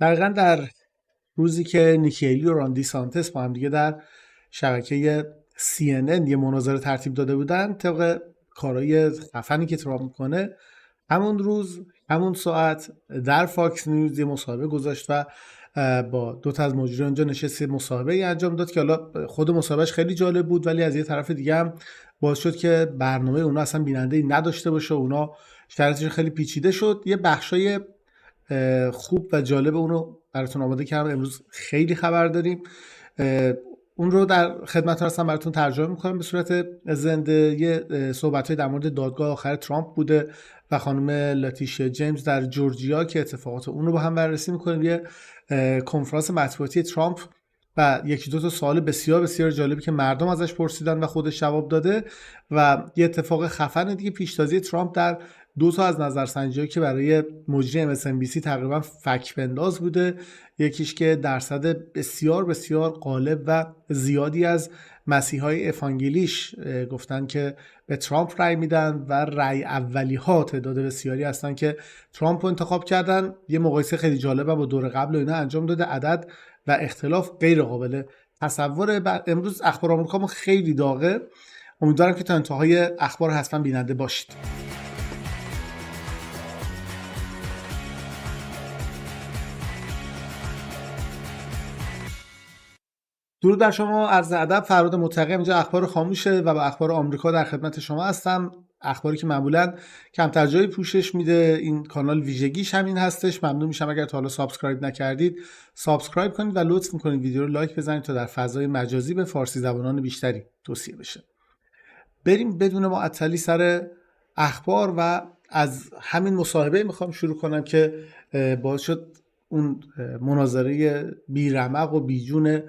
دقیقا در روزی که نیکی هیلی و ران دیسانتس با هم دیگه در شبکه CNN یه مناظره ترتیب داده بودن طبق کارهای خفنی که ترامپ میکنه، همون روز همون ساعت در فاکس نیوز یه مصاحبه گذاشت و با دو تا از مجریان اونجا نشست مصاحبه انجام داد که حالا خود مصاحبهش خیلی جالب بود، ولی از یه طرف دیگه هم باعث شد که برنامه اونا اصلا بیننده‌ای نداشته باشه. اونا شرایطش خیلی پیچیده شد. یه بخشای خوب و جالب اونو براتون آماده کردم، امروز خیلی خبر داریم. اون رو در خدمتتون هستم براتون ترجمه میکنم به صورت زنده. یه صحبت‌های در مورد دادگاه آخر ترامپ بوده و خانم لاتیشیا جیمز در جورجیا که اتفاقات اون رو با هم بررسی میکنیم. یه کنفرانس مطبوعاتی ترامپ و یکی دو تا سوال بسیار بسیار جالبی که مردم ازش پرسیدن و خودش جواب داده و یه اتفاق خفن دیگه، پیشتازی ترامپ در دو تا از نظرسنجی‌هایی که برای مجری MSNBC تقریبا فک بنداز بوده. یکیش که درصد بسیار بسیار غالب و زیادی از مسیحای اوانگلیش گفتن که به ترامپ رأی میدن و رأی اولی ها تعداد بسیاری هستن که ترامپ رو انتخاب کردن. یه مقایسه خیلی جالب با دور قبل و اینا انجام داده. عدد و اختلاف غیر قابل تصوره. امروز اخبار آمریکا خیلی داغه. امیدوارم که تا انتهای اخبار حتما بیننده باشید. درود بر شما، عرض ادب، فراد متقی. اینجا اخبار خاموشه و با اخبار آمریکا در خدمت شما هستم. اخباری که معمولا کمتر جایی پوشش میده. این کانال ویژگیش همین هستش. ممنون میشم اگر تا حالا سابسکرایب نکردید سابسکرایب کنید و لطف میکنید ویدیو رو لایک بزنید تا در فضای مجازی به فارسی زبانان بیشتری توصیه بشه. بریم بدون معطلی سر اخبار و از همین مصاحبه میخوام شروع کنم که باعث شد اون مناظره بیرمق و بیجون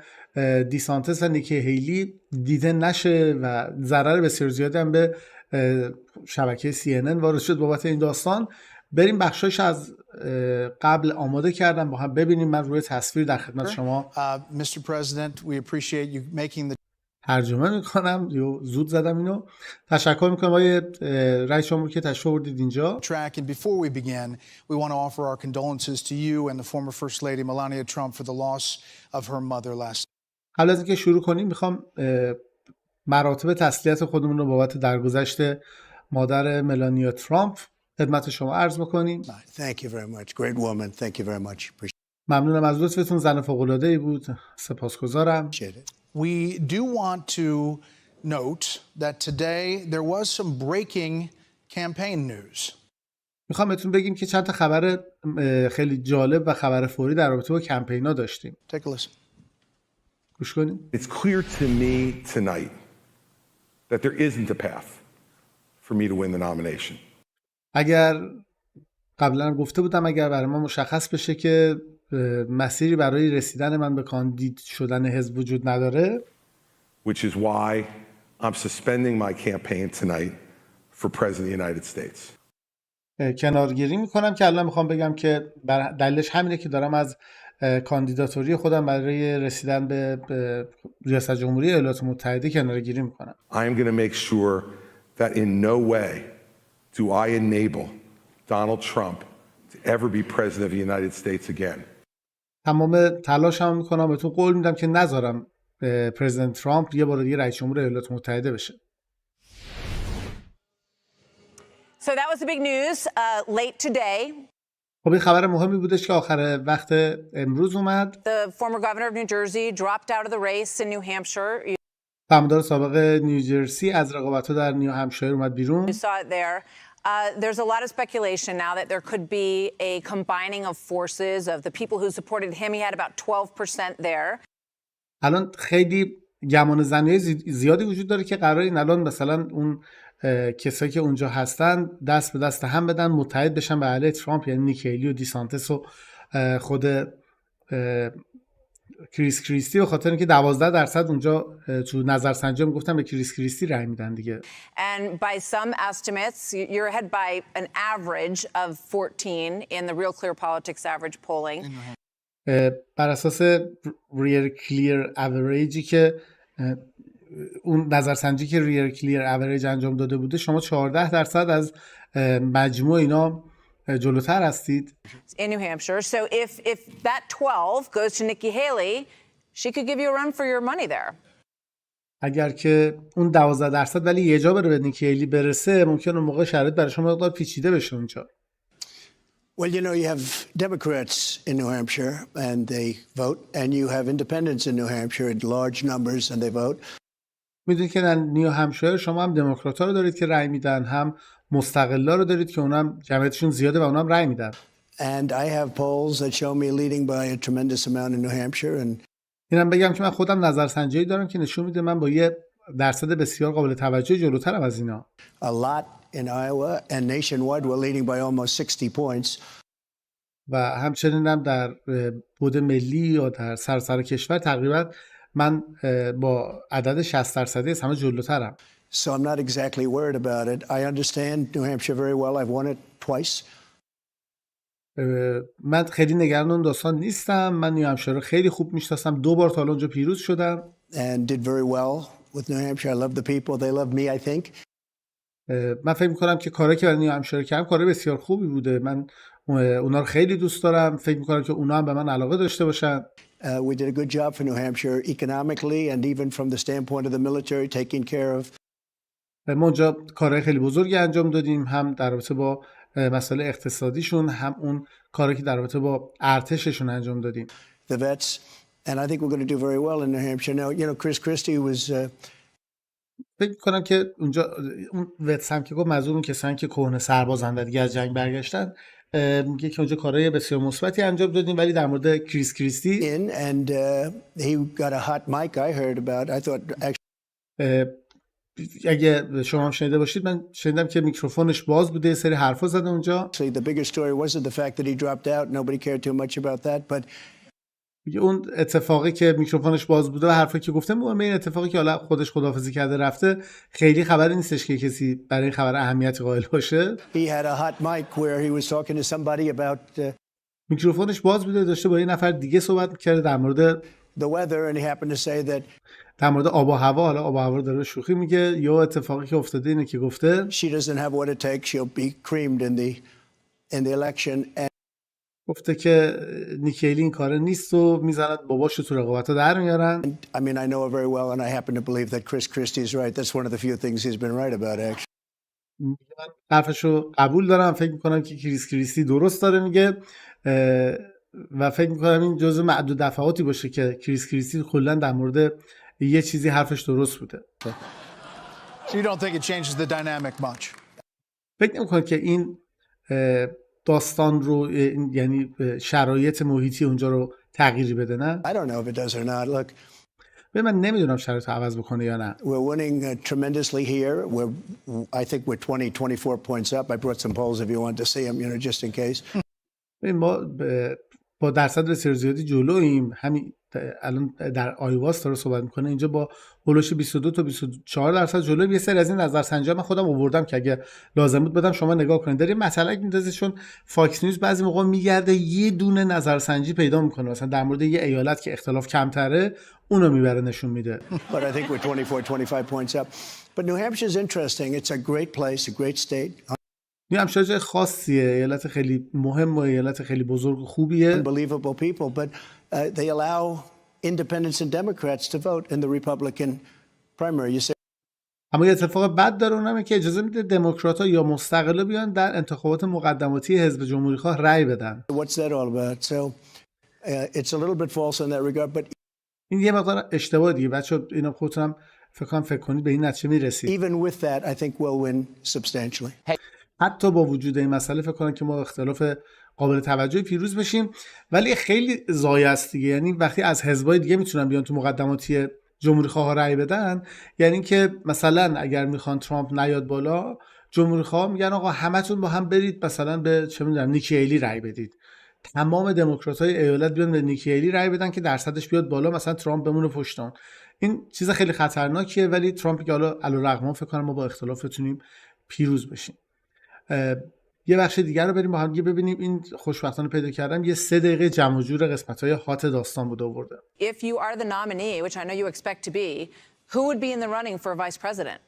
دیسانتس و نیکی هیلی دیده نشه و ضرر بسیار زیادی هم به شبکه CNN وارد شد بابت این داستان. بریم بخشایش از قبل آماده کردم با هم ببینیم. من روی تصویر در خدمت شما Mr. President, we appreciate you making the ترجمه میکنم. زود زدم اینو. تشکر میکنم آقای رئیس جمهور که تشریف آوردید اینجا. track, and before we begin, we want to offer our condolences to you and the former First Lady Melania Trump for the loss of her mother last. قبل از اینکه شروع کنیم میخوام مراتب تسلیت خودمون رو بابت درگذشت مادر ملانیا ترامپ خدمت شما عرض بکنیم. Thank you very much. Great woman. Thank you very much. ممنونم از لطفتون. زن فوق‌العاده‌ای بود. سپاسگزارم. Appreciate it. We do want to note that today there was some breaking campaign news. میخوام بهتون بگیم که چند تا خبر خیلی جالب و خبر فوری در رابطه با کمپینا داشتیم. Take a listen. گوش کنیم. It's clear to me tonight that there isn't a path for me to win the nomination. اگر قبلا گفته بودم اگر برای ما مشخص بشه که مسیری برای رسیدن من به کاندید شدن حزب وجود نداره، Which is why I'm suspending my campaign tonight for President of the United States. کنارگیری میکنم که الان میخوام بگم که دلیلش همینه که دارم از کاندیداتوری خودم برای رسیدن به ریاست جمهوری ایالات متحده کنارگیری میکنم. I am going to make sure that in no way do I enable Donald Trump to ever be President of the United States again. تمام تلاشم میکنم، بهتون قول میدم که نذارم پرزیدنت ترامپ یه بار دیگه رئیس جمهور ایالات متحده بشه. So that was the big news late today. خب این خبر مهمی بودش که آخر وقت امروز اومد. The former governor of New Jersey dropped out of the race in New Hampshire. فرماندار سابق نیوجرسی از رقابت‌ها در نیو همشایر اومد بیرون. You saw it there. There's a lot of speculation now that there could be a combining of forces of the people who supported him. He had about 12% there. الان خیلی گمان زنی زیادی وجود داره که قراره این الان مثلا اون کسایی که اونجا هستن دست به دست هم بدن، متحد بشن به علیه ترامپ، یعنی نیکی هیلی و دیسانتس و خود کریس کریستی، به خاطر اینکه 12% اونجا تو نظرسنجی میگفتن به کریس کریستی رای میدن دیگه. And by some estimates, you're ahead by an average of 14 in the Real Clear Politics average polling. بر اساس ریر کلیر اوریجی که اون نظرسنجی که ریر کلیر اوریج انجام داده بوده، شما 14% از مجموع اینا جلوتر هستید. In New Hampshire. So if that 12 goes to Nikki Haley, she could give you a run for your money there. اگر که اون 12% ولی یه جا بره به نیکی هیلی برسه، ممکنه اون موقع شرایط برای شما مقدار پیچیده بشه اونجا. Well, you know, you have Democrats in New Hampshire and they vote, and you have independents in New Hampshire in large numbers and they vote. میدونید که در نیو همشایر شما هم دموکرات‌ها رو دارید که رأی میدن، هم مستقلا رو دارید که اونم جمعیتشون زیاده و اونم رأی میدن. And I have polls that show me leading by a tremendous amount in New Hampshire. And اینم بگم که من خودم نظرسنجی دارم که نشون میده من با یه درصد بسیار قابل توجه جلوترم از اینا. a lot in Iowa and nationwide we're leading by almost 60 points. و همچنین هم در بعد ملی یا در سراسر کشور تقریبا من با عدد 60% از همه جلوترم. So I'm not exactly worried about it. I understand New Hampshire very well. I've won it twice. من خیلی نگران اون داستان نیستم. من نیو همشایر رو خیلی خوب میشناسم. 2 بار تا الان اونجا پیروز شدم. And did very well with New Hampshire. I love the people. They love me, I think. من فکر میکنم که کاری که برای نیو همشایر کردم کار بسیار خوبی بوده. من اونا رو خیلی دوست دارم. فکر میکنم که اونا هم به من علاقه داشته باشن. We did a good job for New Hampshire economically and even from the standpoint of the military taking care of. ما اونجا کارهای خیلی بزرگی انجام دادیم، هم در رابطه با مسائل اقتصادیشون، هم اون کاری که در رابطه با ارتششون انجام دادیم. The vets, and I think we're going to do very well in New Hampshire. Now, you know, Chris Christie was. فکر کنم که اونجا اون وتس هم که گفت منظور اون کسانی که کهنه سربازن دیگه از جنگ برگشتن، میگه که اونجا کارهای بسیار مثبتی انجام دادیم. ولی در مورد کریس کریستی In and he got a hot mic. I heard about. I thought actually. اگه شما هم شنیده باشید، من شنیدم که میکروفونش باز بوده، یه سری حرفا زده اونجا. The bigger story wasn't the fact that he dropped out. Nobody cared too much about that. But اون اتفاقی که میکروفونش باز بوده و حرفی که گفته، مهم این اتفاقی که حالا خودش خداحافظی کرده رفته، خیلی خبری نیستش که کسی برای این خبر اهمیتی قائل باشه. he had a hot mic where he was talking to somebody about میکروفونش باز بوده، داشته با یه نفر دیگه صحبت می‌کرده در مورد the weather, and he happened to say that در مورد آب و هوا. حالا آب و هوا رو داره شوخی میگه. یا اتفاقی که افتاده اینه که گفته she doesn't have what it takes. She'll be creamed in the election. And گفته که نیکی هیلی این کاره نیست و میزند باباش رو تو رقابت‌ها در میارن. I mean, I know her very well, and I happen to believe that Chris Christie is right. That's one of the few things he's been right about, actually. من حرفشو قبول دارم. فکر میکنم که کریس کریستی درست داره میگه و فکر میکنم این جزو معدود دفعاتی باشه که کریس کریستی کلا در مورد یه چیزی حرفش درست بوده. So you don't think it changes the dynamic much? فکر نمیکنم که این داستان رو، یعنی شرایط محیطی اونجا رو تغییری بده. نه، I don't know if it does or not. Look, من نمیدونم شرایط رو عوض بکنه یا نه. we're winning tremendously here. I think we're 24 points up. I brought some polls if you want to see them, you know, just in case. ما با درصد بسیار زیادی جلوییم. همین الان در آیواس داره صحبت میکنه، اینجا با هولوش 22 تا 24 درصد جلوی. یه سری از این نظرسنجی‌ها من خودم آوردم که اگه لازم بود بدم شما نگاه کنید. داریم مسئله میندازه چون فاکس نیوز بعضی موقع میگرده یه دونه نظرسنجی پیدا میکنه، مثلا در مورد یه ایالت که اختلاف کمتره اونو میبره نشون میده. But I think we're 24, 25 points up. But New Hampshire is interesting. It's a great place, a great state. نیو همشایر جای خاصیه، ایالت خیلی مهم و ایالت خیلی بزرگ و خوبیه. Unbelievable people, but they allow independents and Democrats to vote in the Republican primary. You say, اما یه اتفاق بد داره، اونم که اجازه میده دموکرات‌ها یا مستقلا بیان در انتخابات مقدماتی حزب جمهوری‌خواه رأی بدن. what's that all about? So it's a little bit false in that regard, but این یه مقدار اشتباه دیگه. بچه‌ها اینا خودتون فکر کنید به این نتیجه میرسید. even with that, I think we'll win substantially. حتی با وجود این مسئله فکر کنم که ما اختلاف قابل توجهی پیروز بشیم، ولی خیلی ضایع است دیگه. یعنی وقتی از حزبای دیگه میتونن بیان تو مقدماتی جمهوری‌خواه رأی بدن، یعنی که مثلا اگر میخوان ترامپ نیاد بالا، جمهوری‌خواه میگن آقا همتون با هم برید مثلا به چه میدونم نیکی هیلی رأی بدید. تمام دموکرات‌های ایالت بیان به نیکی هیلی رأی بدن که درصدش بیاد بالا، مثلا ترامپ بمونه پشت اون. این چیز خیلی خطرناکیه، ولی ترامپ میگه حالا علیرغم فکر کنم ما با اختلاف بتونیم پیروز بشیم. یه بخش دیگر رو بریم با هم ببینیم. این خوشبختانه پیدا کردم یه 3 دقیقه جمع و جور قسمت‌های هات داستان بوده آورده. If you are the nominee, which I know you expect to be, who would be in the running for vice president?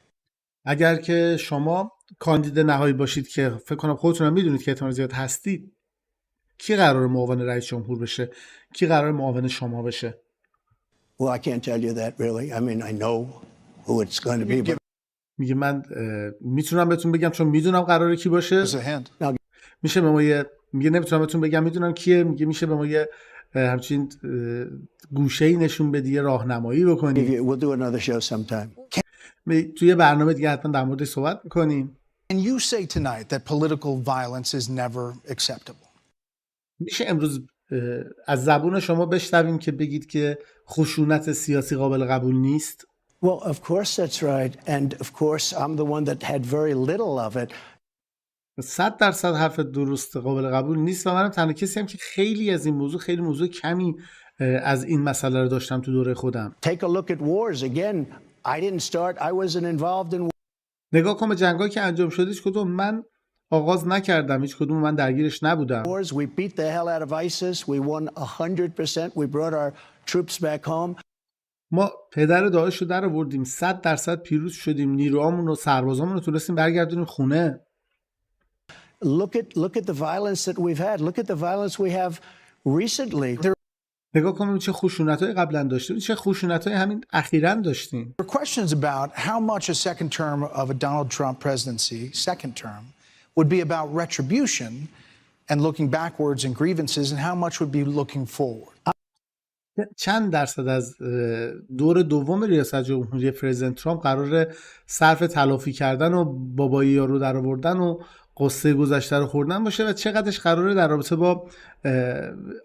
اگر که شما کاندید نهایی باشید که فکر کنم خودتون میدونید که احتمال زیاد هستید، کی قرار معاون رئیس جمهور بشه؟ کی قرار معاون شما بشه؟ Well, I can't tell you that really. I mean, I know who it's going to be. But میگه من میتونم بهتون بگم چون میدونم قراره کی باشه. As a hint. میشه به ما میگه نمیتونم بهتون بگم میدونم کیه. میگه میشه به ما یه همچین گوشه‌ای نشون بدی، یه راهنمایی بکنی. we'll do another show sometime. توی برنامه دیگه حتما در موردش صحبت میکنیم. And you say tonight that political violence is never acceptable. میشه امروز از زبون شما بشنویم که بگید که خشونت سیاسی قابل قبول نیست؟ Well, of course that's right. And of course, I'm the one that had very little of it. 100% حرف درست قابل قبول نیست و منم تنها کسی هم که خیلی از این موضوع، خیلی موضوع کمی از این مسئله رو داشتم تو دوره خودم. Take a look at wars. Again, I didn't start. I wasn't involved in نگاه کن به جنگایی که انجام شده، هیچ کدوم من آغاز نکردم، هیچ کدوم من درگیرش نبودم. wars. We beat the hell out of ISIS. We won 100%. We brought our troops back home. ما پدر داعش رو در آوردیم، 100% پیروز شدیم، نیروهامون و سربازامون رو تونستیم برگردونیم خونه. Look at the violence that we've had. Look at the violence we have recently. نگاه کنیم چه خشونت‌های قبلا داشتیم، چه خشونت‌های همین اخیراً داشتیم. There are questions about how much a second term of a Donald Trump presidency, second term, would be about retribution and looking backwards and grievances, and how much would be looking forward. چند درصد از دور دوم ریاست جمهوری پرزیدنت ترامپ قراره صرف تلافی کردن و بابایی رو در آوردن و قصه گذشته رو خوردن باشه و چقدرش قراره در رابطه با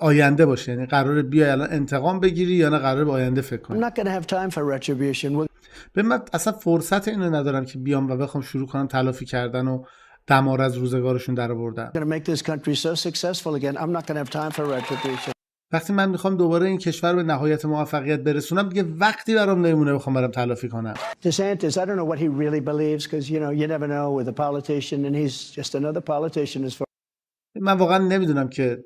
آینده باشه؟ یعنی قراره بیای الان انتقام بگیری یا نه قراره به آینده فکر I'm کنی؟ not going to have time for retribution. به من اصلا فرصت اینو ندارم که بیام و بخوام شروع کنم تلافی کردن و دمار از روزگارشون در آوردن. I'm going to make this country so successful again. I'm not going to have time for retribution. وقتی من میخوام دوباره این کشور به نهایت موفقیت برسونم، دیگه وقتی برام نمیمونه بخوام برم تلافی کنم. DeSantis, I don't know what he really believes because, you know, you never know with a politician and he's just another politician as far. من واقعا نمیدونم که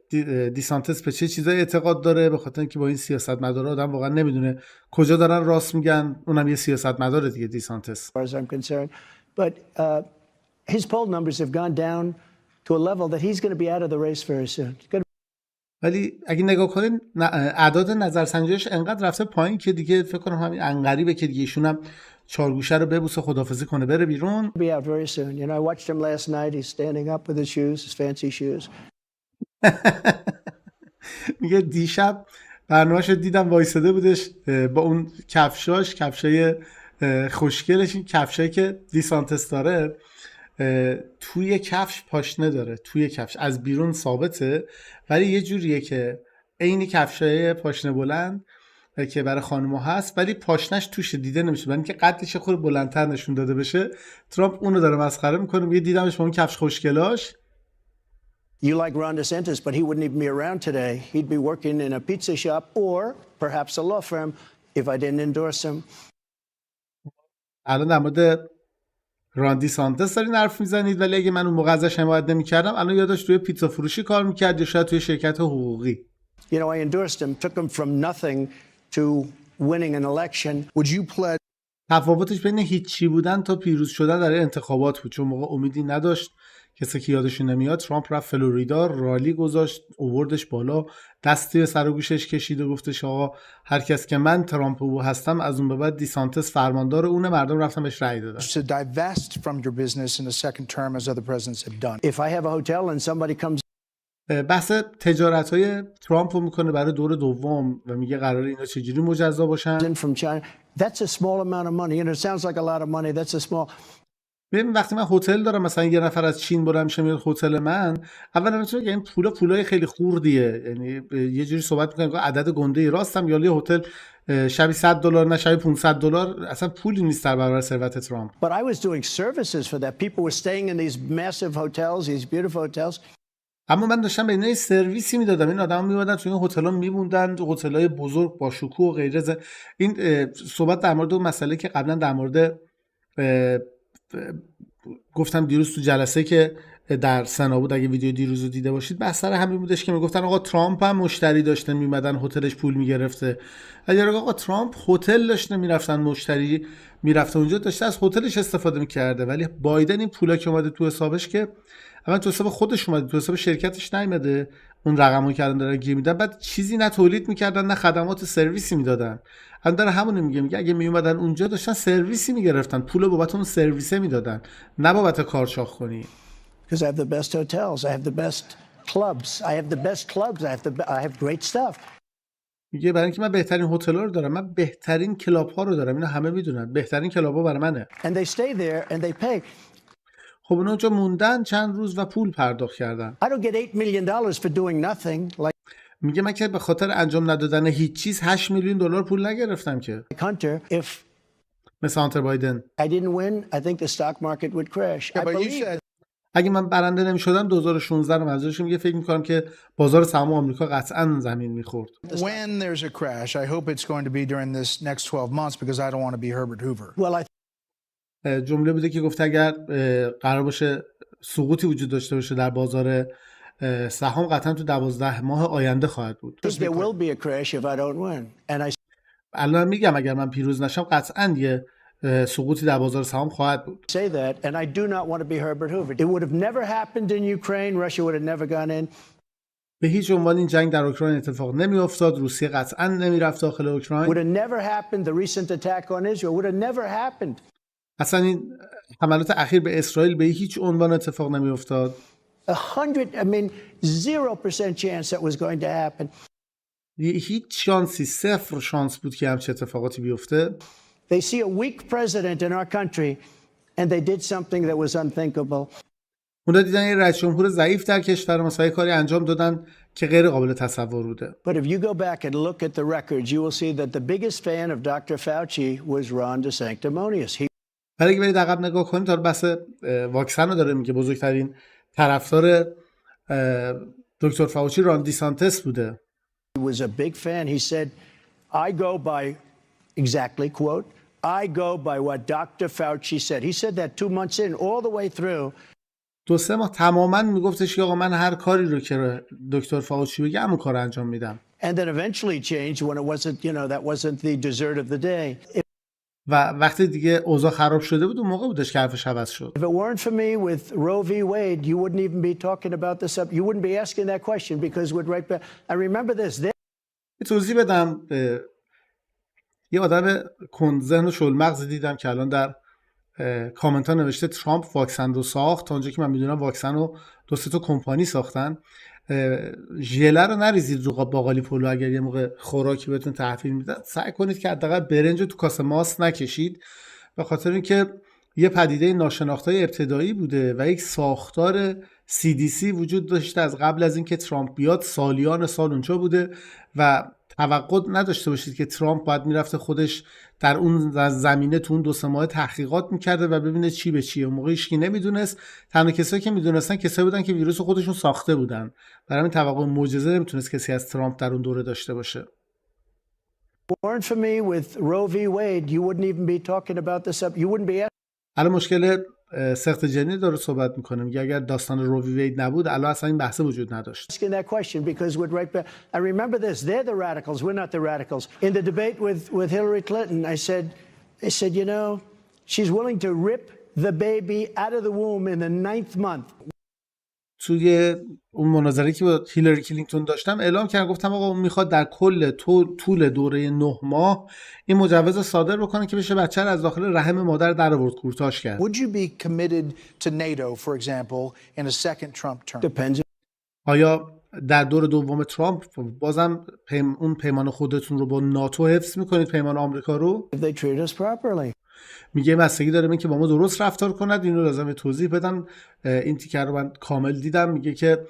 دیسانتس به چه چیزایی اعتقاد داره، به خاطر اینکه با این سیاستمدارا آدم واقعا نمیدونه کجا دارن راست میگن. اونم یه سیاستمدار دیگه دیسانتس. As far as I'm concerned. But his poll numbers have gone down to a level that he's going to be out of the race very soon. ولی اگه نگاه کنین اعداد نظرسنجیش انقدر رفته پایین که دیگه فکر کنم همین انقریبه که دیگه ایشون هم چارگوشه رو ببوسه خداحافظی کنه بره بیرون. He'll be out very soon. You know, I watched him last night. He's standing up with his shoes, his fancy shoes. میگه دیشب برنامه‌شو دیدم وایساده بودش با اون کفشای خوشگلش، این کفشایی که دیسانتس داره، توی کفش پاشنه داره، توی کفش از بیرون ثابته ولی یه جوریه که عین کفشای پاشنه بلند که برای خانم‌ها هست ولی پاشنش توش دیده نمیشه، برای اینکه قدش خود بلندتر نشون داده بشه. ترامپ اونو داره مسخره میکنه. میگه دیدمش با اون کفش خوشگلاش. You like Ron DeSantis, but he wouldn't even be around today. He'd be working in a pizza shop or perhaps a law firm if I didn't endorse him. الان در مورد راندی سانتس دارین حرف میزنید، ولی اگه من اون موقع ازش حمایت نمی‌کردم الان یادش توی پیتزا فروشی کار می‌کرد یا شاید توی شرکت حقوقی. You know, I endorsed him, took him from nothing to winning an election. Would you pledge تفاوتش بین هیچی بودن تا پیروز شدن در انتخابات بود، چون موقع امیدی نداشت. کسی که یادشون نمیاد ترامپ رفت فلوریدا، رالی گذاشت، اووردش بالا، دستی به سر و گوشش کشید و گفتش آقا هر کس که من ترامپ هستم از اون به بعد دیسانتس فرماندار اونه. مردم رفتن بهش رأی دادن. to divest from your business in the second term as other presidents have done? If I have a hotel and somebody comes بحث تجارت‌های ترامپ رو میکنه برای دور دوم و میگه قراره اینا چجوری مجزا باشن. in from China, that's a small amount of money. You know, it sounds like a lot of money. That's a small. ببین وقتی من هتل دارم، مثلا یه نفر از چین بلند میشه میاد هتل من، اولا میتونه این پولای خیلی خوردیه، یعنی یه جوری صحبت میکنیم که عدد گنده راستم یا یه هتل شبی $100 نه شبی $500 اصلا پولی نیست در برابر ثروت ترامپ. But I was doing services for that. People were staying in these massive hotels, these beautiful hotels. اما من داشتم به اینا سرویسی میدادم. این آدما میومدن تو این هتل‌ها میموندن، تو هتل‌های بزرگ با شکوه و غیره. این صحبت در مورد اون مسئله که قبلا در مورد گفتم دیروز تو جلسه که در سنا بود، اگه ویدیو دیروز رو دیده باشید، بحث سر همین بودش که میگفتن آقا ترامپ هم مشتری داشته میمدن هتلش پول میگرفته. اگر آقا ترامپ هتل داشته میرفتن مشتری میرفته اونجا داشته از هتلش استفاده میکرده، ولی بایدن این پولا که اومده تو حسابش که اول تو حساب خودش اومده، تو حساب شرکتش نیومده، اون رقمو کردن داره گیر میدن، بعد چیزی نه تولید میکردن نه خدمات سرویسی میدادن. الان داره همون میگه اگه میومدن اونجا داشتن سرویسی میگرفتن، پول بابت اون سرویسه میدادن نه بابت کارشاخ کنی. Because I have the best hotels, I have the best clubs, I have the best clubs, I have great stuff. میگه برای اینکه من بهترین هتل‌ها رو دارم، من بهترین کلاب‌ها رو دارم، اینا همه میدونن بهترین کلاب‌ها برای منه. And they stay there and they pay. خب اونا اونجا موندن چند روز و پول پرداخت کردن. I don't get $8 million for doing nothing like میگه من که به خاطر انجام ندادن هیچ چیز 8 میلیون دلار پول نگرفتم که. Hunter. If مثل هانتر بایدن. I didn't win, I think the stock market would crash. I believe اگه من برنده نمی‌شدم 2016 رو منظورش میگه فکر می‌کنم که بازار سهام آمریکا قطعاً زمین می‌خورد. When there's a crash, I hope it's going to be during this next 12 months because I don't want to be Herbert Hoover. well, جمله بوده که گفته اگر قرار باشه سقوطی وجود داشته باشه در بازار سهام قطعا تو 12 ماه آینده خواهد بود. there will be a crash if I don't win. And I الان میگم اگر من پیروز نشم قطعا یه سقوطی در بازار سهام خواهد بود. say that, and I do not want to be Herbert Hoover. It would have never happened in Ukraine. Russia would have never gone in. به هیچ عنوان این جنگ در اوکراین اتفاق نمیافتاد، روسیه قطعا نمیرفت داخل اوکراین. Would have never happened. The recent attack on Israel would have never happened. اصلا این حملات اخیر به اسرائیل به هیچ عنوان اتفاق nemiaftad. 0% chance that was going to happen. هیچ شانسی، صفر شانس بود که همچین اتفاقاتی بیفته. They see a weak president in our country and they did something that was unthinkable. اونا دیدن یه رئیس جمهور ضعیف در کشور ما، کاری انجام دادن که غیر قابل تصور بوده. But if you go back and look at the records, you will see that the biggest fan of Dr. Fauci was Ron DeSanctimonious. ولی اگه برید عقب نگاه کنید تا بحث واکسن رو داره میگه، بزرگترین طرفدار دکتر فاوچی ران دیسانتس بوده. He was a big fan. He said, I go by, exactly, quote, I go by what Dr. Fauci said. He said that 2 months in, all the way through. 2-3 ماه تماما میگفتش که آقا من هر کاری رو که دکتر فاوچی بگه همون کار انجام میدم. And then eventually changed when it wasn't, that wasn't the dessert of the day. و وقتی دیگه اوضاع خراب شده بود اون موقع بودش که حرفش عوض شد. If it weren't for me with Roe v. Wade, you wouldn't even be talking about this. You wouldn't be asking that question because we'd right back. And remember this. توضیح بدم، یه آدم کند ذهن و شلمغز دیدم که الان در کامنت ها نوشته ترامپ واکسن رو ساخت. تا اونجا که من میدونم واکسن رو 2-3 تا کمپانی ساختن. ژله رو نریزید رو باقالی پلو. اگر یه موقع خوراکی بهتون تحویل میدن سعی کنید که حداقل برنج رو تو کاسه ماست نکشید، به خاطر اینکه یه پدیده ناشناخته ابتدایی بوده و یک ساختار CDC وجود داشته از قبل از اینکه ترامپ بیاد، سالیان سال اونجا بوده و توقع نداشته باشید که ترامپ باید میرفته خودش در اون زمینه تو اون 2-3 ماه تحقیقات میکرده و ببینه چی به چیه. اون موقع هیچکی نمیدونست، تنها کسایی که میدونستن کسایی بودن که ویروس خودشون ساخته بودن. برای همین توقع معجزه نمیتونست کسی از ترامپ در اون دوره داشته باشه. Weren't for me with Roe v. Wade, you wouldn't even be talking about this. You wouldn't be. الان مشکل سخت جنی داره صحبت میکنه، میگه اگر داستان رو وی وید نبود الان اصلا این بحث وجود نداشت. Asking that question because we'd right back. I remember this. They're the radicals. We're not the radicals. In the debate with Hillary Clinton, I said, she's willing to rip the baby out of the womb in the 9th month. توی اون مناظره که با هیلاری کلینتون داشتم اعلام کردم، گفتم آقا اون میخواد در کل طول دوره 9 ماه این مجوز رو صادر بکنه که بشه بچه رو از داخل رحم مادر در آورد، کورتاژ کرد. Would you be committed to NATO, for example, in a second Trump term? Depends. آیا در دور دوم ترامپ بازم اون پیمان خودتون رو با ناتو حفظ میکنید، پیمان آمریکا رو؟ If they treat us properly. میگه بستگی داره این که با ما درست رفتار کند. اینو لازمه توضیح بدم. این تیکر رو من کامل دیدم. میگه که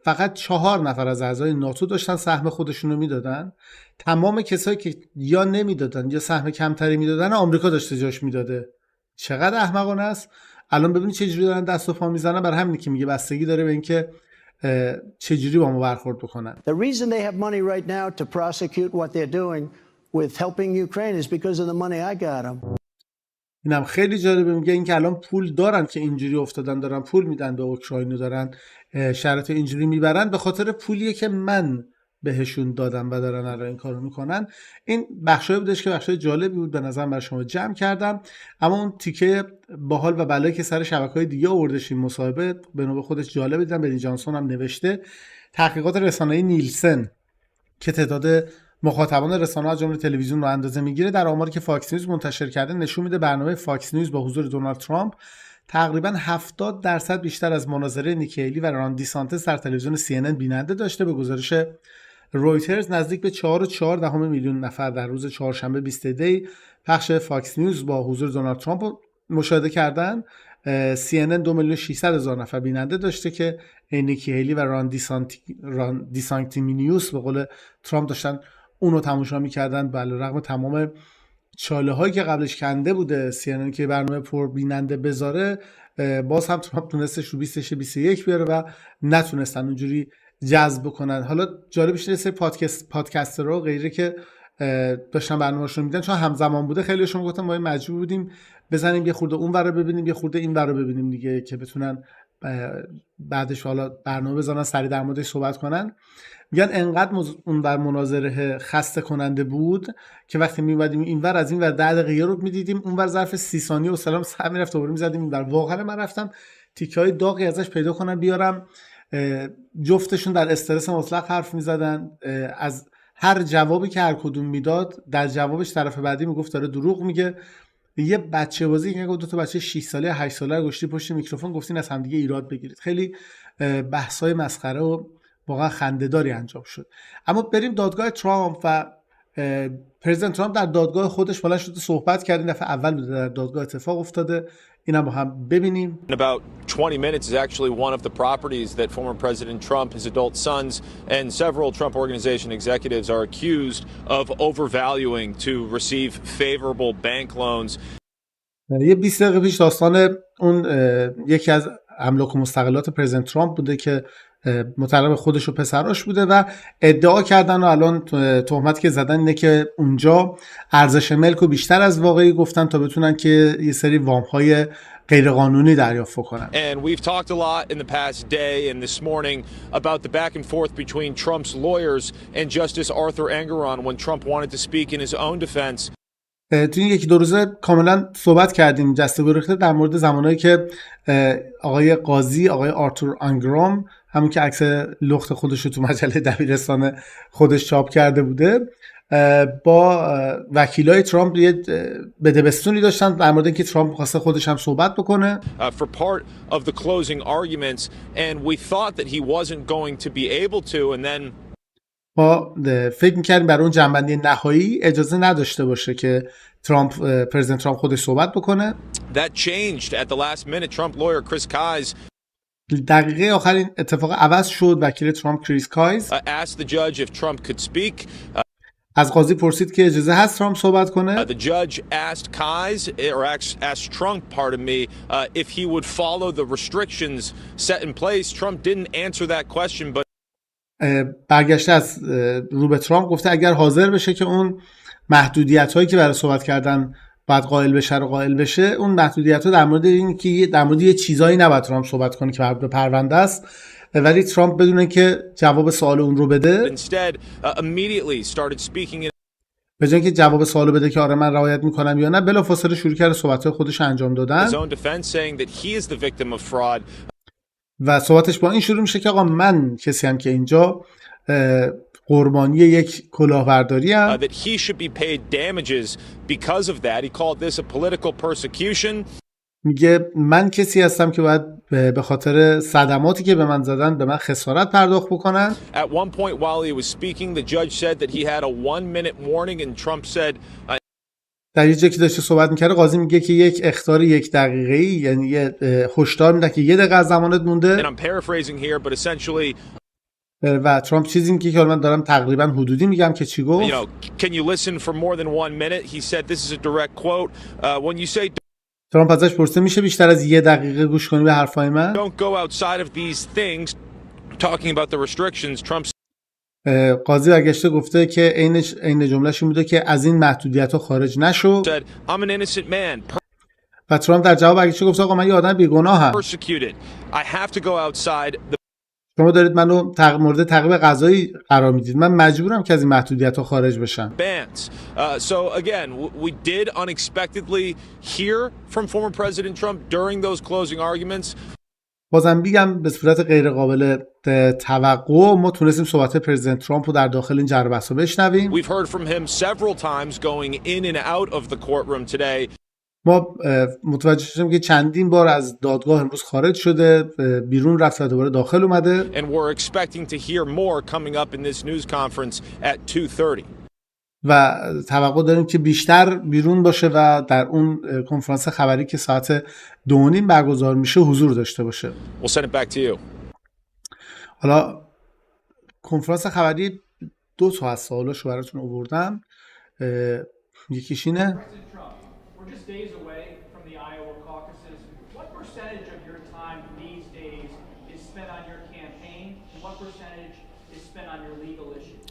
فقط 4 نفر از اعضای ناتو داشتن سهم خودشون رو میدادن. تمام کسایی که یا نمیدادن یا سهم کمتری میدادن آمریکا داشته جاش میداده. چقدر احمقانه است. الان ببینید چه جوری دارن دست و پا میزنن. برای همین که میگه بستگی داره به اینکه چه جوری با ما برخورد بکنن. The reason they have money right now to prosecute what they're doing with helping Ukraine is because of the money I got them. اینم خیلی جالبه. میگه اینکه الان پول دارن که اینجوری افتادن، دارن پول میدن به اوکراین و دارن شرایط اینجوری میبرن به خاطر پولیه که من بهشون دادم و دارن الان این کارو میکنن. این بخشایی بودش که بخشای جالبی بود به نظرم برای شما جمع کردم. اما اون تیکه باحال و بلایی که سر شبکه‌های دیگه آوردش این مصاحبه به نوبه خودش جالب دیدم. بنی جانسون هم نوشته تحقیقات رسانه‌ای نیلسن که تعداد مخاطبان رسانه‌ها از جمله تلویزیون رو اندازه میگیره، در آماری که فاکس نیوز منتشر کرده نشون میده برنامه فاکس نیوز با حضور دونالد ترامپ تقریبا 70% بیشتر از مناظره نیکی هیلی و ران دیسانتس در تلویزیون CNN بیننده داشته. به گزارش رویترز نزدیک به 4.4 میلیون نفر در روز چهارشنبه 20 دی پخش فاکس نیوز با حضور دونالد ترامپ رو مشاهده کردن. CNN 2,600,000 نفر بیننده داشته که نیکی هیلی و ران دیسانتیمینیوس به قول ترامپ داشتن اونو تماشا میکردن. علیرغم تمام چاله هایی که قبلش کنده بوده CNN که برنامه پر بیننده بذاره، باز هم ترامپ تونستش رو 21 بیاره و نتونستن اونجوری جذب کنن. حالا جالبش اینه سری پادکسترها و غیره که داشتن برنامه‌شون میدن، چون همزمان بوده خیلیشون گفتن ما مجبور بودیم بزنیم یه خورده اون ور رو ببینیم یه خورده این ور رو ببینیم دیگه که بتونن بعدش حالا برنامه بزنن سری در موردش صحبت کنن. میگن انقدر اون بر مناظره خسته کننده بود که وقتی میومدیم اینور از این ور 10 دقیقه رو میدیدیم اونور ظرف 30 ثانیه و سلام سر میرفت دوباره میزدیم اینور. واقعا من رفتم تیکه‌های داغی ازش پیدا کنم بیارم. جفتشون در استرس مطلق حرف میزدن. از هر جوابی که هر کدوم میداد در جوابش طرف بعدی میگفت داره دروغ میگه. یه بچه بازی که دو تا بچه 6 ساله 8 ساله گشتی پشت میکروفون گفتین از همدیگه ایراد بگیرید. خیلی بحث‌های مسخره و واقعا خنده‌داری انجام شد. اما بریم دادگاه ترامپ و پرزیدنت ترامپ در دادگاه خودش بالا شده صحبت کرد. این دفعه اول بوده در دادگاه اتفاق افتاده. اینا با هم ببینیم. In about 20 minutes is actually one of the properties that former President Trump, his adult sons, and several Trump Organization executives are accused of overvaluing to receive favorable bank loans. یه 20 دقیقه پیش داستان اون یکی از املاک و مستقلات پرزیدنت ترامپ بوده که متعلق به خودش و پسراش بوده و ادعا کردن و الان تهمت که زدن اینه که اونجا ارزش ملک رو بیشتر از واقعی گفتن تا بتونن که یه سری وام‌های غیرقانونی دریافت کنن. And we've talked a lot in the past day and this morning about the back and forth between Trump's lawyers and Justice Arthur Engoron when Trump wanted to speak in his own defense. تو این یکی دو روزه کاملا صحبت کردیم جسته گریخته در مورد زمانهایی که آقای قاضی آقای آرتور انگرام همون که عکس لخت خودش رو تو مجله دبیرستان خودش چاپ کرده بوده با وکیلای ترامپ یه بدبستونی داشتن در مورد اینکه ترامپ خواسته خودش هم صحبت بکنه. For part of the closing arguments and we thought that he wasn't going to be able to and then ما فکر می‌کردیم برای اون جنبندی نهایی اجازه نداشته باشه که پرزیدنت ترامپ خودش صحبت بکنه. That changed at the last minute. Trump lawyer Chris Kise دقیقه آخرین اتفاق عوض شد. وکیل ترامپ کریس کایز asked the judge if Trump could speak. از قاضی پرسید که اجازه هست ترامپ صحبت کنه. The judge asked Kise or asked Trump, pardon me, if he would follow the restrictions set in place. Trump didn't answer that question but برگشته از رو به ترامپ گفته اگر حاضر بشه که اون محدودیت هایی که برای صحبت کردن باید قائل بشه رو قائل بشه. اون محدودیت ها در مورد این که در مورد یه چیزایی نباید ترامپ صحبت کنه که مربوط به پرونده است، ولی ترامپ بدونه که جواب سوال اون رو بده instead immediately started speaking. به جای اینکه جواب سوالو بده که آره من رعایت میکنم یا نه، بلافاصله شروع کرد صحبت‌های خودش انجام دادن. His own defense saying that he is the victim of fraud. و صحبتش با این شروع میشه که آقا من کسی هم که اینجا قربانی یک کلاهبرداری ام. That he should be paid damages because of that. He called this a political persecution. میگه من کسی هستم که باید به خاطر صدماتی که به من زدن به من خسارت پرداخت بکنن. At one point while he was speaking, the judge said that he had a 1-minute warning and Trump said در یه جایی که داشته صحبت میکرده قاضی میگه که یک اخطار 1 دقیقه‌ای یعنی یه هشدار میده که 1 دقیقه از زمانت مونده. and I'm paraphrasing here but essentially و ترامپ چیزی میگه که من دارم تقریبا حدودی میگم که چی گفت. you know, can you listen for more than 1 minute? He said this is a direct quote. When you say ترامپ ازش پرسیده میشه بیشتر از 1 دقیقه گوش کنی به حرفای من؟ don't go outside of these things talking about the restrictions. Trump قاضی برگشته گفته که عین جمله‌ش این بوده که از این محدودیت‌ها خارج نشو. said I'm an innocent man. و ترامپ در جواب برگشت گفت آقا من یه آدم بیگناهم. persecuted. I have to go outside the شما دارید منو مورد تعقیب قضایی قرار میدید. من مجبورم که از این محدودیت‌ها خارج بشم. bans. So again, we did unexpectedly hear from former President Trump during those closing arguments. بازم میگم به صورت غیر قابل توقع ما تونستیم صحبت پرزیدنت ترامپ رو در داخل این جر و بحث بشنویم. We've heard from him several times going in and out of the courtroom today. ما متوجه شدیم که چندین بار از دادگاه امروز خارج شده، بیرون رفت و دوباره داخل اومده. And we're expecting to hear more coming up in this news conference at 2:30. و توقع داریم که بیشتر بیرون باشه و در اون کنفرانس خبری که ساعت 2:30 برگزار میشه حضور داشته باشه. We'll send it back to you. حالا کنفرانس خبری 2 تا از سوالاشو براتون آوردم. یکیش اینه We're just days away from the Iowa caucuses. What percentage of your time these days is spent on your campaign, and what percentage is spent on your legal issues?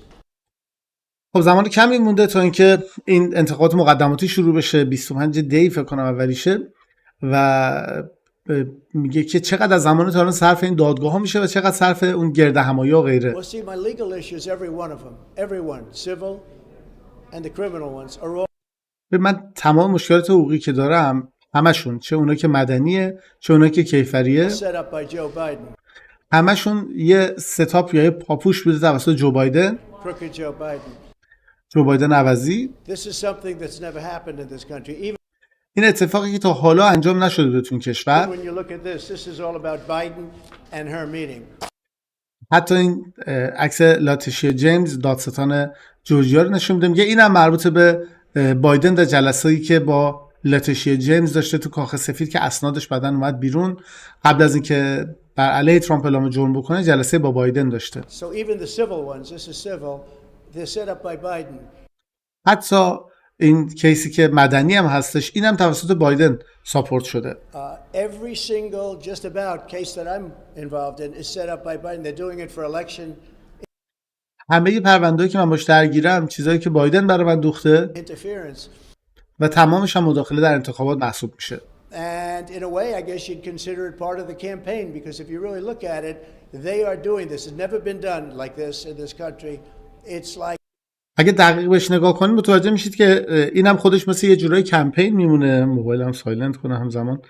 خب زمان کمی مونده تا اینکه این انتخابات مقدماتی شروع بشه. 25 دی فکر کنم اولیشه و میگه که چقدر از زمان تا الان صرف این دادگاه ها میشه و چقدر صرف اون گرد همایی و غیره. Well, see, my legal issues, every one of them, everyone, civil and the criminal ones, are all من تمام مشکلات حقوقی که دارم همشون، چه اونا که مدنیه چه اونا که کیفریه، set up by Joe Biden, همشون یه ستاپ یا یه پاپوش بوده توسط جو بایدن، crooked Joe Biden. جو بایدن عوضی. This is something that's never happened in this country. Even این اتفاقی که تا حالا انجام نشده بود تو این کشور. when you look at this is all about Biden and her meeting. حتی این عکس لاتیشیا جیمز دادستان جورجیا رو نشون میده، میگه اینم مربوط به بایدن در جلسه‌ای که با لاتیشیا جیمز داشته تو کاخ سفید که اسنادش بعدن اومد بیرون قبل از اینکه بر علیه ترامپ اعلام جرم بکنه. جلسه با بایدن داشته. So even the civil ones, this is civil, they're set up by Biden. حتی این کیسی که مدنی هم هستش اینم توسط بایدن ساپورت شده. Every single, just about, case that I'm involved in is set up by Biden. They're doing it for election همه پرونده‌ای که من باش درگیرم چیزایی که بایدن برای من دوخته interference. و تمامش هم مداخله در انتخابات محسوب میشه. And in a way, I guess you'd consider it part of the campaign because if you really look at it, they are doing this. It's never been done like this in this country. It's like اگه دقیق بهش نگاه کنید متوجه میشید که اینم خودش مثل یه جورای کمپین میمونه. موبایلم سایلنت کنه همزمان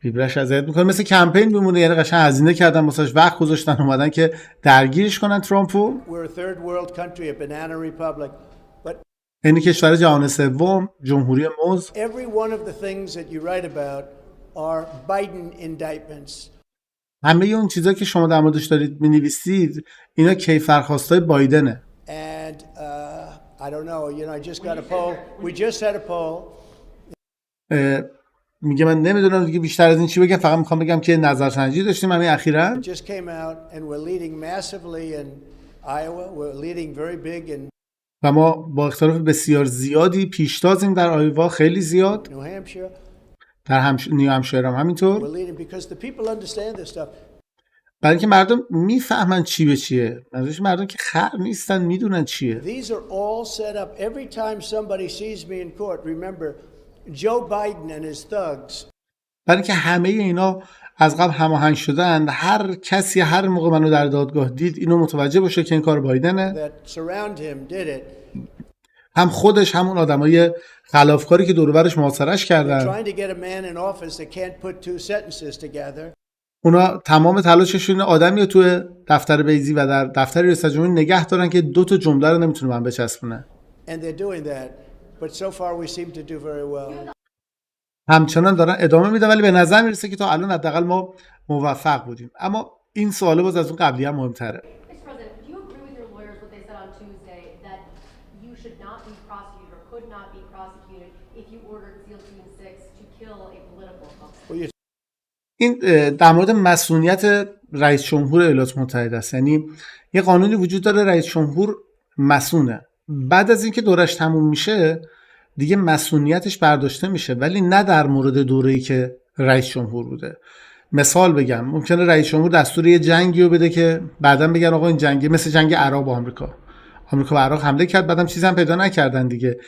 ویبرش اذیت میکنه. مثل کمپین میمونه، یعنی قشنگ هزینه کردن واسش، وقت گذاشتن اومدن که درگیرش کنن ترامپو. we're a third world country, a banana republic, but یعنی کشور جهان سوم، جمهوری موز. every one of the things that you write about are Biden indictments. همه اون چیزایی که شما در موردش دارید مینویسید اینا کیفرخواستای بایدنه. And I don't know, I just got a poll. We just had a poll. میگه من نمیدونم دیگه بیشتر از این چی بگم، فقط میخوام بگم که نظرسنجی داشتیم همین اخیراً. It just came out and we're leading massively in Iowa. We're leading very big in و ما با اختلاف بسیار زیادی پیشتازیم در آیوا، خیلی زیاد. New Hampshire. در نیو همشایر هم همینطور. We're leading because the people understand this stuff. برای اینکه مردم میفهمن چی به چیه. منظورش مردم که خر نیستن، میدونن چیه. These are all set up. Every time somebody sees me in court, remember Joe Biden and his thugs. برای اینکه همه اینا از قبل هماهنگ شدن. هر کسی هر موقع منو در دادگاه دید اینو متوجه باشه که این کار بایدنه. That surround him did it. هم خودش همون آدمای خلافکاری که دور و برش محاصره‌اش کردن. Trying to get a man in office that can't put two sentences together. اونا تمام تلاششون آدمی رو توی دفتر بیضی و در دفتر ریاست جمهوری نگه دارن که 2 تا جمله رو نمیتونه من بچسبونه. And they're doing that. But so far we seem to do very well. همچنان دارن ادامه میدن ولی به نظر میرسه که تا الان حداقل ما موفق بودیم. اما این سوال باز از اون قبلی هم مهمتره. Mr. President, do you agree with your lawyers what they said on Tuesday that you should not be prosecuted or could not be prosecuted if you ordered SEAL Team 6 to kill a political opponent? این در مورد مسئولیت رئیس جمهور ایالات متحده است. یعنی یه قانونی وجود داره، رئیس جمهور مسئوله. بعد از اینکه دورش تموم میشه دیگه مسئولیتش برداشته میشه، ولی نه در مورد دوره‌ای که رئیس جمهور بوده. مثال بگم، ممکنه رئیس جمهور دستور یه جنگی رو بده که بعداً بگن آقا این جنگی مثل جنگ عراق با آمریکا، آمریکا به عراق حمله کرد، بعدم چیزی هم پیدا نکردن دیگه.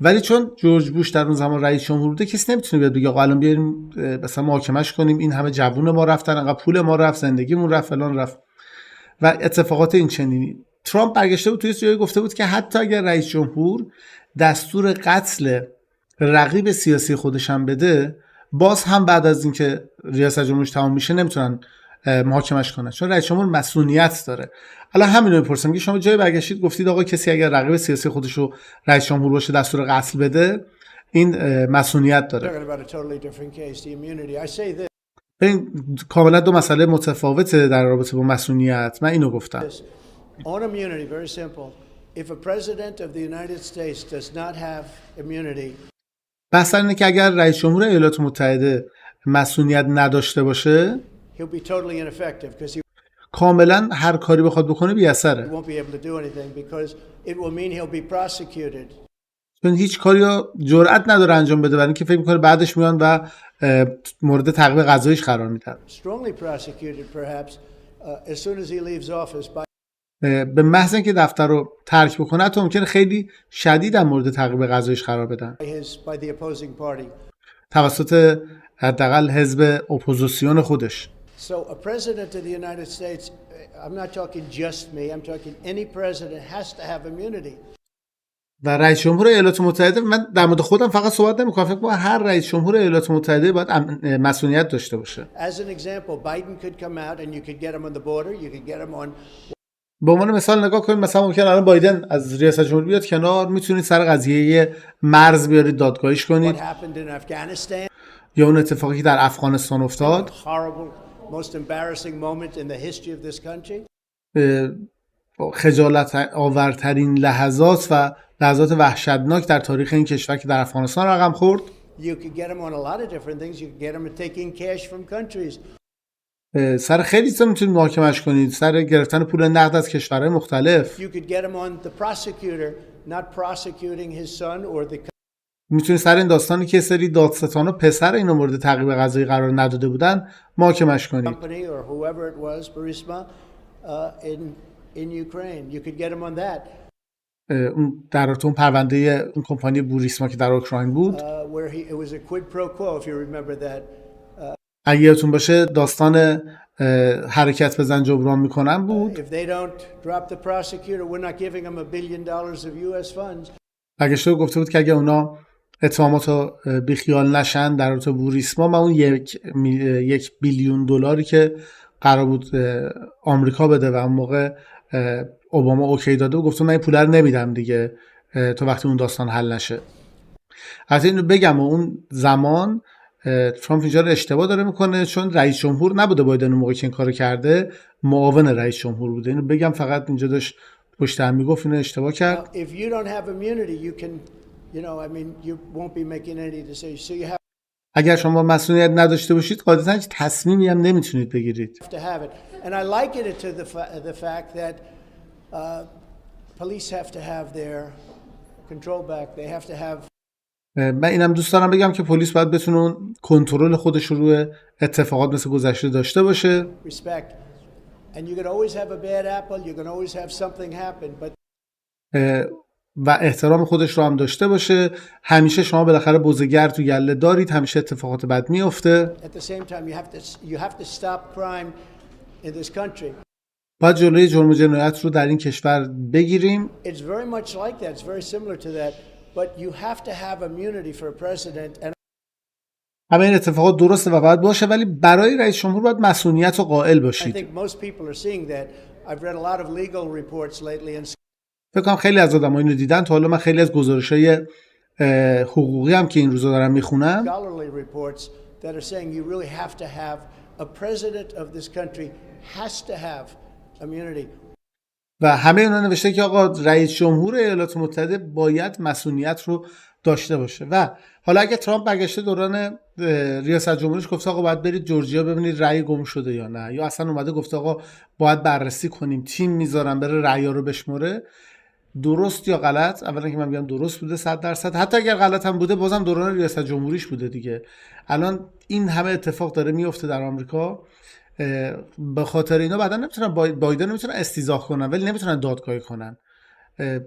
ولی چون جورج بوش در اون زمان رئیس جمهور بوده، کسی نمیتونه بیاد بگه آقا الان بیاریم مثلا محاکمش کنیم، این همه جوون ما رفتن، انقدر پول ما رفت، زندگیمون رفت، فلان رفت و اتفاقات این چنینی. ترامپ برگشته بود توی جایی گفته بود که حتی اگر رئیس جمهور دستور قتل رقیب سیاسی خودش هم بده، باز هم بعد از اینکه ریاست جمهوریش تمام میشه نمیتونن محاکمش کنن، چون رئیس جمهور مسئولیت داره. الان همین رو میپرسم که شما جایی برگشتید گفتید آقا کسی اگر رقیب سیاسی خودش رو رئیس جمهور باشه دستور قتل بده، این مسئولیت داره. این کاملا دو مسئله متفاوته در رابطه با مسئولیت. من اینو گفتم. On immunity, very simple. If a president of the United States does not have immunity, بحث اینه که اگر رئیس جمهور ایالات متحده مسئولیت نداشته باشه، he'll be totally ineffective because he کاملا هر کاری بخواد بکنه بی اثره. won't be able to do anything because it will mean he'll be prosecuted. چون هیچ کاری رو جرئت نداره انجام بده، برای اینکه فکر می‌کنه بعدش میان و مورد تعقیب قضاییش قرار میدن. Strongly prosecuted perhaps as soon as he leaves office by به محض اینکه دفتر رو ترک بکنه تو ممکنه خیلی شدید در مورد تعقیب قضاییش قرار بدن by the opposing party. توسط حداقل حزب اپوزیسیون خودش. So a president of the United States, I'm not talking just me, I'm talking any president has to have immunity. و رئیس جمهور ایالات متحده، من در مورد خودم فقط صحبت نمی‌کنم، فکر کنم هر رئیس جمهور ایالات متحده باید مسئولیت داشته باشه. As an example, Biden could come out and you could get him on the border, you could get him on. به عنوان مثال نگاه کنید، مثلا ممکن الان بایدن از ریاست جمهوری بیاد کنار، میتونید سر قضیه مرز بیارید دادگاهیش کنید، What happened in Afghanistan? یا اون اتفاقی که در افغانستان افتاد، Horrible, most embarrassing moment in the history of this country. خجالت آورترین لحظات و لحظات وحشتناک در تاریخ این کشور که در افغانستان رقم خورد. You could get him on a lot of different things. You could get him taking cash from countries. سر خیلی چیزا میتونید محاکمش کنید، سر گرفتن پول نقد از کشورهای مختلف. You could get him on the prosecutor not prosecuting his son or the میتونید سر این داستانی که سری دادستان و پسر اینو مورد تعقیب قضایی قرار نداده بودن محاکمش کنید. company or whoever it was, Burisma, in Ukraine. You could get him on that. اون در اون پرونده اون کمپانی بوریسما که در اوکراین بود، Where it was a quid pro quo, if you remember that. اگه یادتون باشه داستان حرکت بزن جبران میکنن بود. If they don't drop the prosecutor, we're not giving them $1 billion of U.S. funds. برگشته گفته بود که اگه اونا اتهامات رو بیخیال نشن در رابطه بوریسما، من اون $1 بیلیون که قرار بود آمریکا بده و اون موقع اوباما اوکی داده و گفته من این پول رو نمیدم دیگه تا وقتی اون داستان حل نشه. البته اینو بگم اون زمان ترامپ اینجا رو اشتباه داره میکنه، چون رئیس جمهور نبوده بایدن اون موقع که این کارو کرده، معاون رئیس جمهور بوده. اینو بگم فقط اینجا داشت پشت هم میگفت اینو اشتباه کرد. If you don't have immunity, you can, I mean, you won't be making any decisions. So you have اگر شما مسئولیت نداشته باشید قاعدتاً هیچ تصمیمی هم نمیتونید بگیرید. to have it. And I liken it to the fact that police have to have their control back. They have to have. من اینم دوست دارم بگم که پلیس باید بتونه اون کنترل خودش رو روی اتفاقات مثل گذشته داشته باشه. Respect. And you can always have a bad apple. You can always have something happen. But و احترام خودش رو هم داشته باشه. همیشه شما بالاخره بزرگرد تو گله دارید، همیشه اتفاقات بد میفته. at the same time, you have to stop crime in this country. باید جلوی جرم و جنایت رو در این کشور بگیریم. It's very much like that. It's very similar to that. But you have to have immunity for a president. And همه این اتفاقات درسته و باید باشه، ولی برای رئیس جمهور باید مسئولیت رو قائل I باشید. think most people are seeing that. I've read a lot of legal reports lately and فکر کنم خیلی از آدم‌ها اینو دیدن. تا حالا من خیلی از گزارش‌های حقوقی هم که این روزا دارم میخونم، scholarly reports that are saying you really have to have a president of this country has to have immunity. و همه اونا نوشته که آقا رئیس جمهور ایالات متحده باید مسئولیت رو داشته باشه. و حالا اگه ترامپ برگشته دوران ریاست جمهوریش گفته آقا باید برید جورجیا ببینید رأی گم شده یا نه، یا اصلا اومده گفته آقا باید بررسی کنیم، تیم میذارم بره رأی‌ها رو بشمره، درست یا غلط؟ اولا که من میگم درست بوده 100%. حتی اگر غلط هم بوده بازم دوران ریاست جمهوریش بوده دیگه. الان این همه اتفاق داره میفته در آمریکا، به خاطر اینا بعدا نمیتونن بایدن نمیتونن استیضاح کنن ولی نمیتونن دادگاهی کنن.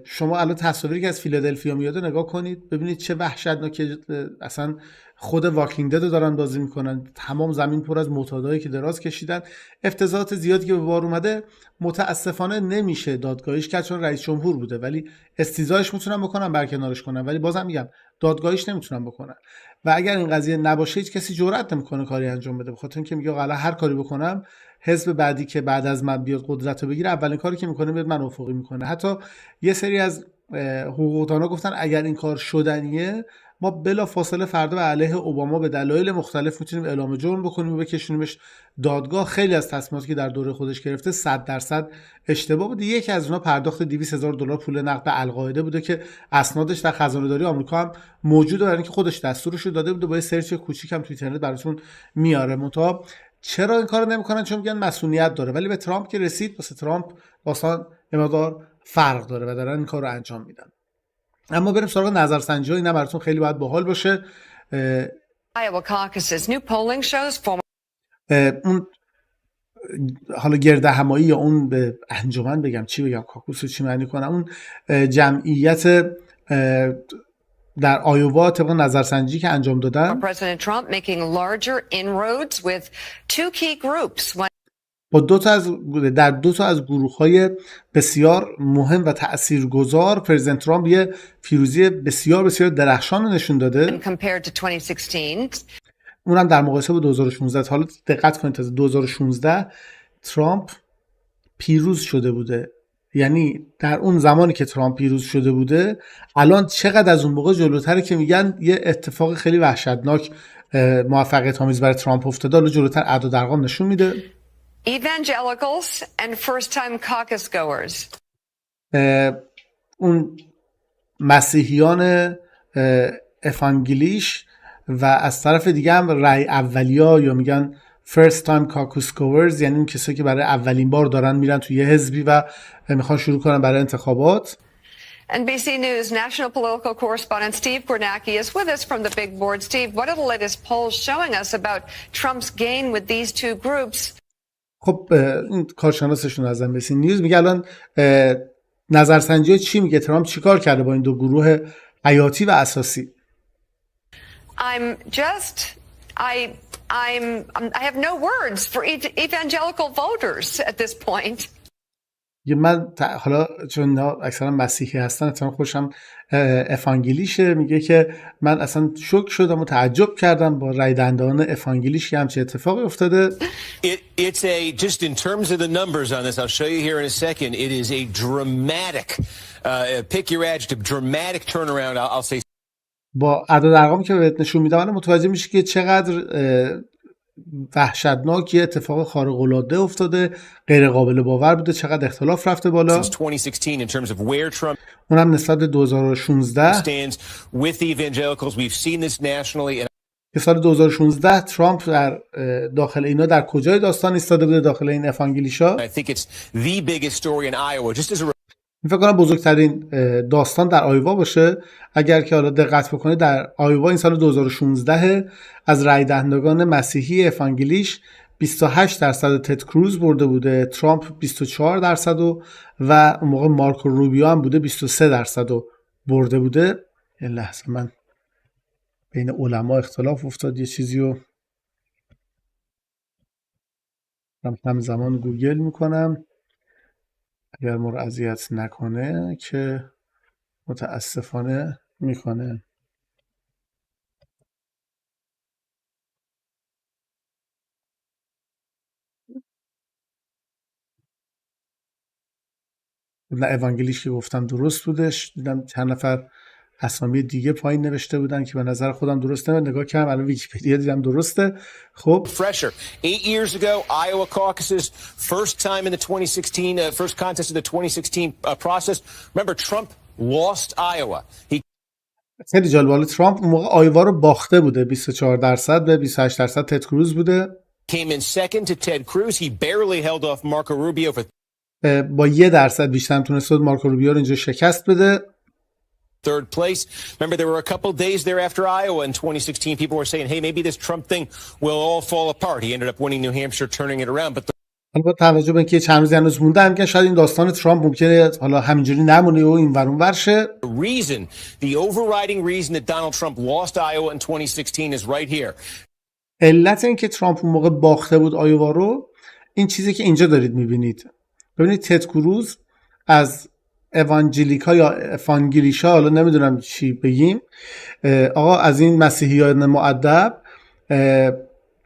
شما الان تصاویری که از فیلادلفیا میاد نگاه کنید ببینید چه وحشتناکه. اصلا خود واکینگ دد دارن بازی میکنن، تمام زمین پر از معتادایی که دراز کشیدن. افتضاحات زیادی که به بار اومده متاسفانه نمیشه دادگاهیش کرد چون رئیس جمهور بوده، ولی استیضاحش میتونن بکنن، برکنارش کنن، ولی بازم میگم دادگاهیش نمیتونن بکنن. و اگر این قضیه نباشه هیچ کسی جرئت نمیکنه کاری انجام بده، بخاطر اینکه میگه حالا هر کاری بکنم حزب بعدی که بعد از من بیاد قدرت رو بگیره اولین کاری که میکنه میاد من افقی میکنه. حتی یه سری از حقوقدانا گفتن اگر این کار شدنیه ما بلا فاصله فردا به علیه اوباما به دلایل مختلف میتونیم اعلام جرم بکنیم و بکشونیمش دادگاه. خیلی از تصمیماتی که در دوره خودش گرفته 100% اشتباه بوده. یکی از اونها پرداخت $200,000 پول نقد به القاعده بوده که اسنادش در خزانه‌داری آمریکا هم موجوده، برای اینکه خودش دستورش رو داده بوده. با یه سرچ کوچیکم تو اینترنت براتون میاره. منتها چرا این کارو نمیکنن؟ چون میگن مسئولیت داره. ولی به ترامپ که رسید، واسه ترامپ واسه مقدار فرق داره و دارن این کارو انجام میدن. اما بریم سراغ نظرسنجی ها. اینا براتون خیلی باید باحال باشه. Iowa caucuses, new polling shows former اون حالا گرده همایی یا اون به انجمن بگم چی بگم، کاکوس چی معنی کنم، اون جمعیت در آیووا طبق نظرسنجی که انجام دادن President Trump making larger inroads with two key groups. با در دو تا از گروه‌های بسیار مهم و تاثیرگذار پرزیدنت ترامپ یه پیروزی بسیار بسیار درخشان رو نشون داده. Compared to 2016. اونم در مقایسه با 2016. حالا دقت کنید، از 2016 ترامپ پیروز شده بوده. یعنی در اون زمانی که ترامپ پیروز شده بوده الان چقدر از اون موقع جلوتره که میگن یه اتفاق خیلی وحشتناک موفقیت آمیز برای ترامپ افتاده. حالا جلوتر اعداد و ارقام نشون میده. Evangelicals and first-time caucus goers. اون مسیحیان افانگلیش و از طرف دیگه هم رای اولیا یا میگن first time caucus goers، یعنی اون کسایی که برای اولین بار دارن میرن توی یه حزبی و میخوان شروع کنن برای انتخابات. NBC News national political correspondent Steve Kornacki is with us from the big board. Steve, what are the latest polls showing us about Trump's gain with these two groups? خب این کارشناسشون از NBC نیوز میگه الان نظرسنجی چی میگه؟ ترامپ چیکار کرده با این دو گروه حیاتی و اساسی؟ I have no words for evangelical voters at this point. من حالا چون اینا اکثرا مسیحی هستن اتفاقا خوشم افانگلیشه، میگه که من اصلا شوک شدم و تعجب کردم با رای دهندگان افانگلیش که همچین اتفاقی افتاده. It's just in terms of the numbers on this, I'll show you here in a second. It is a dramatic, pick your adjective, dramatic turnaround. I'll say. با اعداد ارقامی که بهت نشون میدم الان متوجه میشی که چقدر وحشتناک یه اتفاق خارق العاده افتاده، غیر قابل باور بوده، چقدر اختلاف رفته بالا. Since 2016 in terms of where Trump اونم نسبت به 2016 stands with the evangelicals. We've seen this nationally. که سال 2016 ترامپ در داخل اینا در کجای داستان ایستاده بوده؟ داخل این افانگلیشا. I think it's the biggest story in Iowa. Just as a فکر کنم بزرگترین داستان در آیوا باشه. اگر که حالا دقت بکنید در آیوا این سال 2016 از رای دهندگان مسیحی افانگلیش 28% تد کروز برده بوده، ترامپ 24% و اون موقع مارکو روبیو هم بوده 23% برده بوده. یه لحظه من بین علما اختلاف افتاد، یه چیزی رو همزمان گوگل میکنم اگر ما رو اذیت نکنه که متاسفانه میکنه. نه اوانگلیش که گفتم درست بودش، دیدم چند نفر اسامی دیگه پایین نوشته بودن که به نظر خودم درست نمیاد. نگاه کردم الان ویکی‌پدیا دیدم درسته. خب fresher. 8 years ago, Iowa caucuses, first time in the 2016, first contest of the 2016 process. Remember, Trump lost Iowa. خیلی جالب، ترامپ اون موقع آیوا رو باخته بوده، 24% به 28% تد کروز بوده. Came in second to Ted Cruz. He barely held off Marco Rubio for با 1% بیشتر تونست مارکو روبیو رو اینجا شکست بده. third place. Remember, there were a couple days there after Iowa in 2016. People were saying, hey, maybe this Trump thing will all fall apart. He ended up winning New Hampshire, turning it around. But حالا با توجه به اینکه چند روزی هنوز مونده هم که شاید این داستان ترامپ ممکنه حالا همینجوری نمونه و این ور اون ور شه. The overriding reason that Donald Trump lost Iowa in 2016 is right here. علت این که ترامپ اون موقع باخته بود آیووا رو این چیزی که اینجا دارید میبینید. ببینید تد کروز از اوانجلیکا یا افانگلیشا، حالا نمیدونم چی بگیم، آقا از این مسیحیان مؤدب،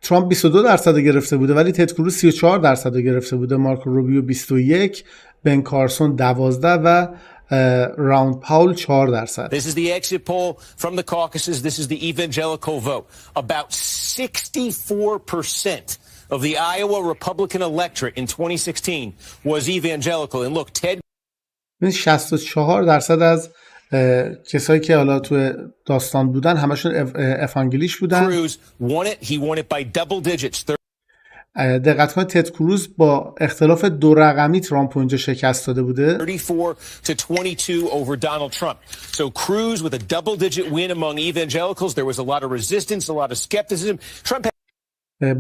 ترامپ 22% گرفته بوده ولی تد کروز 34% گرفته بوده، مارکو روبیو 21، بن کارسون 12 و راوند پاول 4%. This is the exit poll from the caucuses. This is the evangelical vote. About 64% of the Iowa Republican electorate in 2016 was evangelical. And look, Ted 64% از کسایی که حالا تو داستان بودن همشون افانگلیش بودن. Cruz won it. He won it by double digits. دقت کنید تد کروز با اختلاف 2 رقمی ترامپ اینجا شکست داده بوده. 34-22 over Donald Trump. So Cruz with a double-digit win among evangelicals. There was a lot of resistance, a lot of skepticism. Trump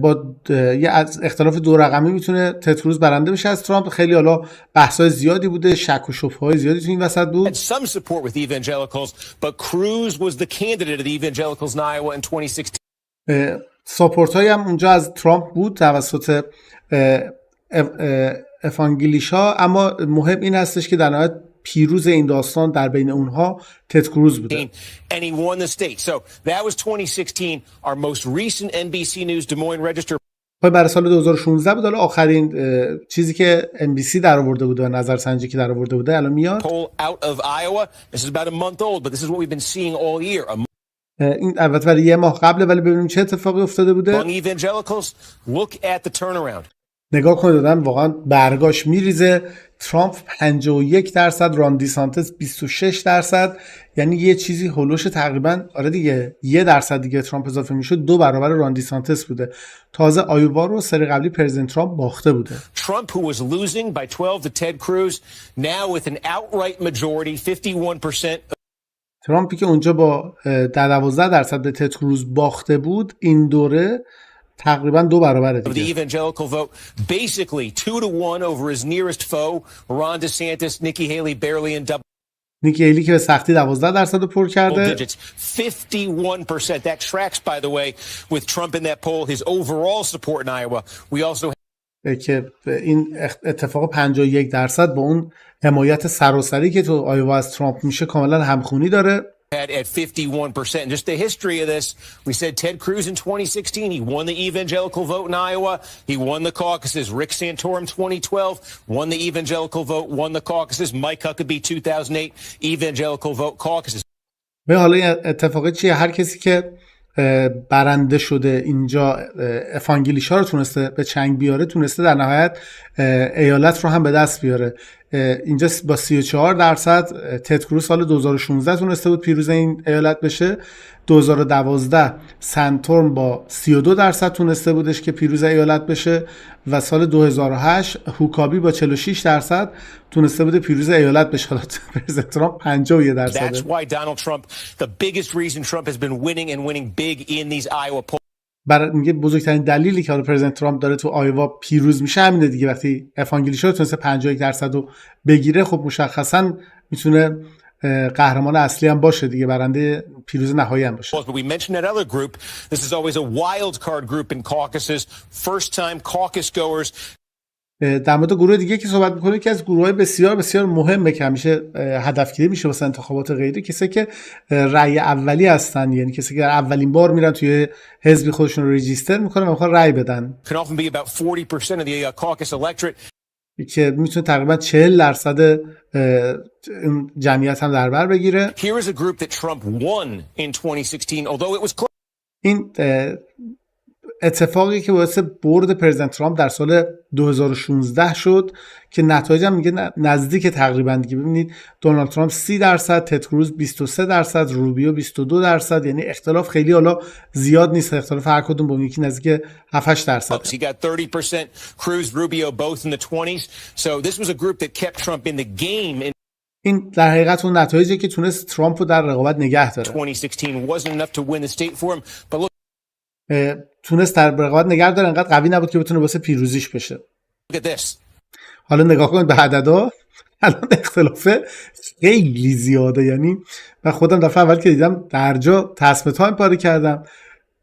با یه از اختلاف 2 رقمی میتونه تد کروز برنده بشه از ترامپ. خیلی حالا بحث‌های زیادی بوده، شک و شبهه‌های زیادی تو این وسط بود. Some support with evangelicals, but Cruz was the candidate of the evangelicals in Iowa in 2016. ساپورت‌هایی هم اونجا از ترامپ بود توسط افانگلیشا، اما مهم این هستش که در نهایت پیروز این داستان در بین اونها تد کروز بوده. And he won the state. So that was 2016. Our most recent NBC News Des Moines Register برای سال 2016 بود. حالا آخرین چیزی که NBC در آورده بود و نظرسنجی که در آورده بوده الان میاد. poll out of Iowa. This is about a month old, but this is what we've been seeing all year. این البته برای یه ماه قبله، ولی ببینیم چه اتفاقی افتاده بوده. Among evangelicals, look at the turnaround. نگاه کنید دادن واقعا برگاش میریزه. ترامپ 51%، ران دیسانتس 26%، یعنی یه چیزی هولوش تقریبا آره دیگه 1% دیگه ترامپ اضافه میشد 2 برابر ران دیسانتس بوده. تازه آیووا رو سری قبلی پرزیدنت ترامپ باخته بوده. Trump, who was losing by 12 to Ted Cruz, now with an outright majority, 51%. ترامپی که اونجا با 12% به تد کروز باخته بود، این دوره تقریبا 2 برابره دیگه. The evangelical vote, basically 2-1 over his nearest foe, Ron DeSantis, Nikki Haley barely in double. نیکی هیلی که به سختی 12% رو پر کرده. 51%. That tracks, by the way, with Trump in that poll, his overall support in Iowa. We also که این اتفاق 51% با اون حمایت سراسری که تو آیووا از ترامپ میشه کاملا همخونی داره. at 51%. And just the history of this, we said Ted Cruz in 2016, he won the evangelical vote in Iowa. He won the caucuses. Rick Santorum 2012, won the evangelical vote, won the caucuses. Mike Huckabee 2008, evangelical vote caucuses. به حالا این اتفاقی چیه؟ هر کسی که برنده شده اینجا افانگلیشا رو تونسته به چنگ بیاره، تونسته در نهایت ایالت رو هم به دست بیاره. اینجا با 34% تد کروز سال 2016 تونسته بود پیروز این ایالت بشه. 2012 سنتورم با 32% تونسته بودش که پیروز ایالت بشه و سال 2008 هوکابی با 46% تونسته بود پیروز ایالت بشه. حالا پرزیدنت ترامپ 51%. That's why Donald Trump, the biggest reason Trump has been winning and winning big in these Iowa polls. میگه بزرگترین دلیلی که حالا پرزیدنت ترامپ داره تو آیوا پیروز میشه همینه دیگه. وقتی افانگلیشا رو تونسته 51% رو بگیره، خب مشخصا میتونه قهرمان اصلی هم باشه دیگه، برنده پیروز نهایی هم باشه. But we mentioned that other group. This is always a wild card group in caucuses. First time caucus goers. در مورد گروه دیگه که صحبت می‌کنه که از گروه‌های بسیار بسیار مهمه که همیشه هدفگیری میشه واسه انتخابات غیری، کسی که رأی اولی هستن، یعنی کسی که اولین بار میرن توی حزب خودشون رو رجیستر میکنن و میخوان رأی بدن. Can often be about 40% of the caucus electorate. که میتونه تقریبا 40% جمعیت هم در بر بگیره. Here is a group that Trump won in 2016, although it was close. این اتفاقی که باعث برد پرزیدنت ترامپ در سال 2016 شد که نتایج هم میگه نزدیک تقریبا دیگه. ببینید دونالد ترامپ 30%، تد کروز 23%، روبیو 22%، یعنی اختلاف خیلی حالا زیاد نیست، اختلاف هر کدوم با یکی نزدیک 7-8%. He got 30%, Cruz, Rubio both in the 20s. So this was a group that kept Trump in the game. این در حقیقت اون نتایجی که تونست ترامپ رو در رقابت نگه داره. 2016 wasn't enough to win the state for him, but look. تونست در رقابت نگه داره، انقدر قوی نبود که بتونه واسه پیروزیش بشه. Look at this. حالا نگاه کنید به عددا. الان اختلاف خیلی زیاده، یعنی من خودم دفعه اول که دیدم درجا تصمیم تایم پاره کردم.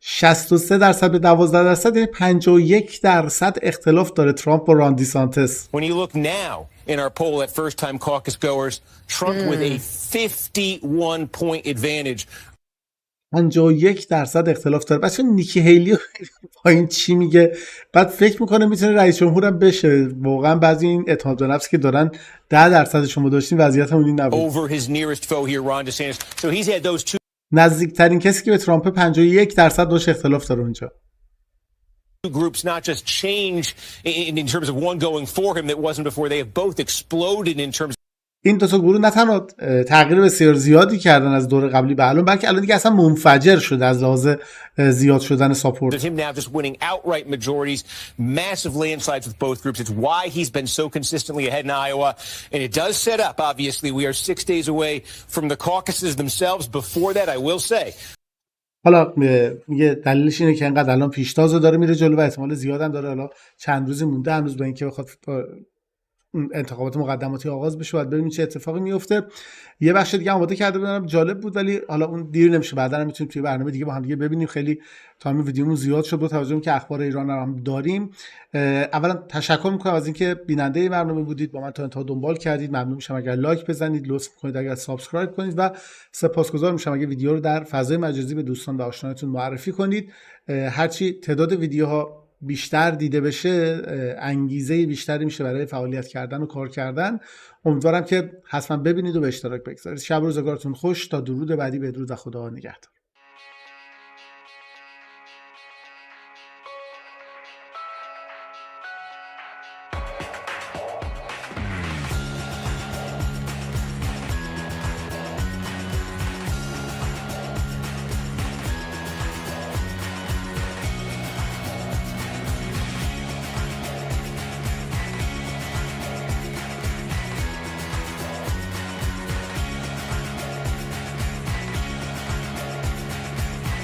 63% به 12%، یعنی 51% اختلاف داره ترامپ با ران دیسانتس. When you look now in our poll at first-time caucus goers, Trump with a 51-point advantage. 51% اختلاف داره. بچه نیکی هیلی با این چی میگه؟ بعد فکر میکنه میتونه رئیس جمهورم بشه. واقعا بعضی این اعتماد به نفسی که دارن 10% شما داشتین وضعیتمون این نبود. Over his nearest foe here, Ron DeSantis. So he's had those two نزدیکترین کسی که به ترامپ 51% داشت اختلاف داره اونجا. groups not just change in terms of one going for him that wasn't before. They have both exploded in terms. این دو تا گروه نه تنها تغییر بسیار زیادی کردن از دور قبلی به الان، بلکه الان دیگه اصلا منفجر شده از لحاظ زیاد شدن ساپورت. Him now just winning outright majorities, massive landslides with both groups. It's why he's been so consistently ahead in Iowa, and it does set up. Obviously, we are 6 days away from the caucuses themselves. Before that, I will say. حالا میگه دلیلش اینه که انقدر الان پیشتازو داره میره جلو و احتمال زیادم داره حالا چند روزی مونده هنوز به اینکه بخواد انتخابات مقدماتی آغاز بشه، باید ببینیم چه اتفاقی میفته. یه بخش دیگه آماده کرده بودم جالب بود، ولی حالا اون دیر نمیشه، بعدا هم میتونیم توی برنامه دیگه با هم دیگه ببینیم. خیلی تایم ویدیومون زیاد شد با توجه که اخبار ایران هم داریم. اولا تشکر میکنم از اینکه بیننده برنامه بودید، با من تا انتها دنبال کردید. ممنون میشم اگر لایک بزنید، لطف کنید اگر سابسکرایب کنید و سپاسگزار میشم اگه ویدیو رو در فضای مجازی به دوستان و آشنایانتون معرفی کنید. هرچی تعداد ویدیوها بیشتر دیده بشه، انگیزه بیشتری میشه برای فعالیت کردن و کار کردن. امیدوارم که حتما ببینید و به اشتراک بگذارید. شب روزگارتون خوش. تا درود بعدی، بدرود و خدا نگهدار.